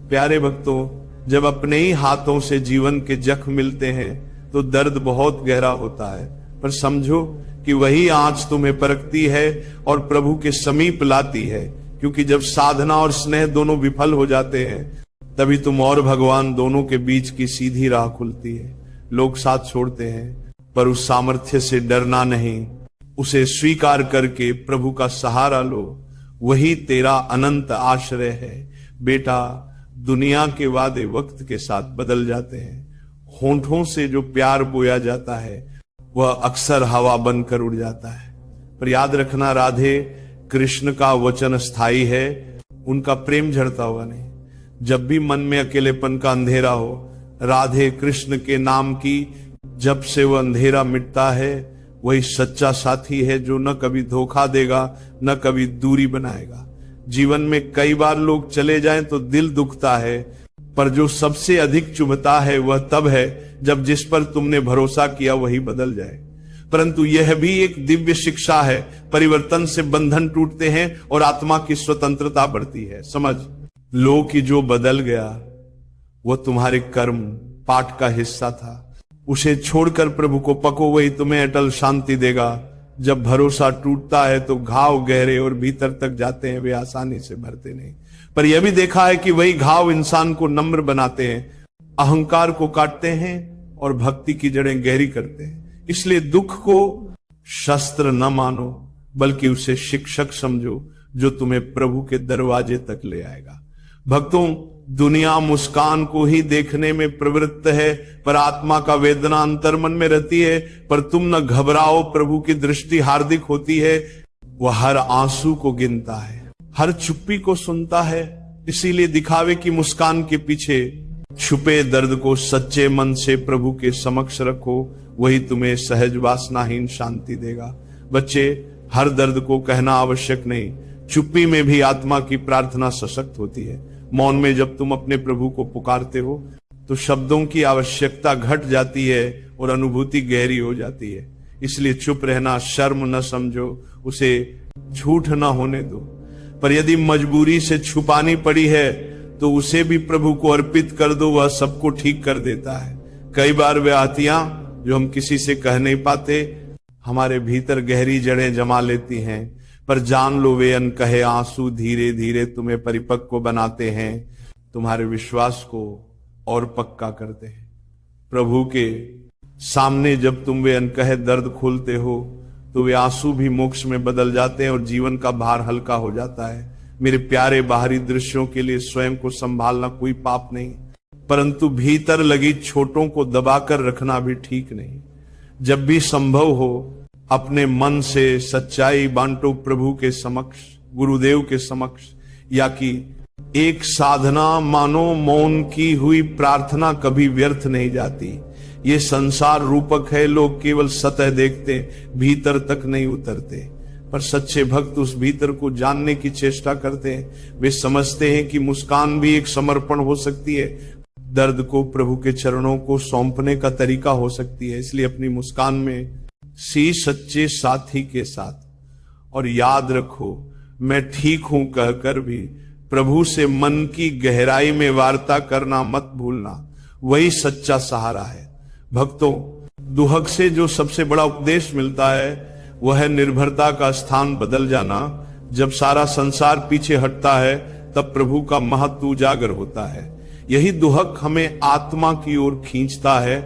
प्यारे भक्तों, जब अपने ही हाथों से जीवन के जख्म मिलते हैं तो दर्द बहुत गहरा होता है, पर समझो कि वही आंच तुम्हें परखती है और प्रभु के समीप लाती है, क्योंकि जब साधना और स्नेह दोनों विफल हो जाते हैं तभी तुम और भगवान दोनों के बीच की सीधी राह खुलती है। लोग साथ छोड़ते हैं, पर उस सामर्थ्य से डरना नहीं, उसे स्वीकार करके प्रभु का सहारा लो, वही तेरा अनंत आश्रय है। बेटा, दुनिया के वादे वक्त के साथ बदल जाते हैं, होंठों से जो प्यार बोया जाता है वह अक्सर हवा बनकर उड़ जाता है। पर याद रखना, राधे कृष्ण का वचन स्थायी है, उनका प्रेम झड़ता हुआ नहीं। जब भी मन में अकेलेपन का अंधेरा हो, राधे कृष्ण के नाम की जब से वह अंधेरा मिटता है, वही सच्चा साथी है जो न कभी धोखा देगा न कभी दूरी बनाएगा। जीवन में कई बार लोग चले जाएं तो दिल दुखता है, पर जो सबसे अधिक चुभता है वह तब है जब जिस पर तुमने भरोसा किया वही बदल जाए। परंतु यह भी एक दिव्य शिक्षा है, परिवर्तन से बंधन टूटते हैं और आत्मा की स्वतंत्रता बढ़ती है। समझ लो कि जो बदल गया वह तुम्हारे कर्म पाठ का हिस्सा था, उसे छोड़कर प्रभु को पको, वही तुम्हें अटल शांति देगा। जब भरोसा टूटता है तो घाव गहरे और भीतर तक जाते हैं, वे आसानी से भरते नहीं। पर यह भी देखा है कि वही घाव इंसान को नम्र बनाते हैं, अहंकार को काटते हैं और भक्ति की जड़ें गहरी करते हैं। इसलिए दुख को शस्त्र न मानो, बल्कि उसे शिक्षक समझो जो तुम्हें प्रभु के दरवाजे तक ले आएगा। भक्तों, दुनिया मुस्कान को ही देखने में प्रवृत्त है, पर आत्मा का वेदना अंतर्मन में रहती है। पर तुम न घबराओ, प्रभु की दृष्टि हार्दिक होती है, वह हर आंसू को गिनता है, हर चुप्पी को सुनता है। इसीलिए दिखावे की मुस्कान के पीछे छुपे दर्द को सच्चे मन से प्रभु के समक्ष रखो, वही तुम्हें सहज वासनाहीन शांति देगा। बच्चे, हर दर्द को कहना आवश्यक नहीं, चुप्पी में भी आत्मा की प्रार्थना सशक्त होती है। मौन में जब तुम अपने प्रभु को पुकारते हो तो शब्दों की आवश्यकता घट जाती है और अनुभूति गहरी हो जाती है। इसलिए चुप रहना शर्म न समझो, उसे झूठ न होने दो। पर यदि मजबूरी से छुपानी पड़ी है तो उसे भी प्रभु को अर्पित कर दो, वह सबको ठीक कर देता है। कई बार वे आतियां जो हम किसी से कह नहीं पाते हमारे भीतर गहरी जड़ें जमा लेती हैं, पर जान लो वे अनकहे आंसू धीरे धीरे तुम्हें परिपक्व बनाते हैं, तुम्हारे विश्वास को और पक्का करते हैं। प्रभु के सामने जब तुम वे अनकहे दर्द खोलते हो तो वे आंसू भी मोक्ष में बदल जाते हैं और जीवन का भार हल्का हो जाता है। मेरे प्यारे, बाहरी दृश्यों के लिए स्वयं को संभालना कोई पाप नहीं, परंतु भीतर लगी चोटों को दबाकर रखना भी ठीक नहीं। जब भी संभव हो अपने मन से सच्चाई बांटो प्रभु के समक्ष, गुरुदेव के समक्ष, या कि एक साधना मानो मौन की हुई प्रार्थना कभी व्यर्थ नहीं जाती। ये संसार रूपक है, लोग केवल सतह देखते, भीतर तक नहीं उतरते। पर सच्चे भक्त उस भीतर को जानने की चेष्टा करते हैं। वे समझते हैं कि मुस्कान भी एक समर्पण हो सकती है, दर्द को प्रभु के चरणों को सौंपने का तरीका हो सकती है। इसलिए अपनी मुस्कान में सी सच्चे साथी के साथ, और याद रखो मैं ठीक हूं कहकर भी प्रभु से मन की गहराई में वार्ता करना मत भूलना, वही सच्चा सहारा है। भक्तों, दुहक से जो सबसे बड़ा उपदेश मिलता है वह है निर्भरता का स्थान बदल जाना। जब सारा संसार पीछे हटता है तब प्रभु का महत्व उजागर होता है। यही दुहक हमें आत्मा की ओर खींचता है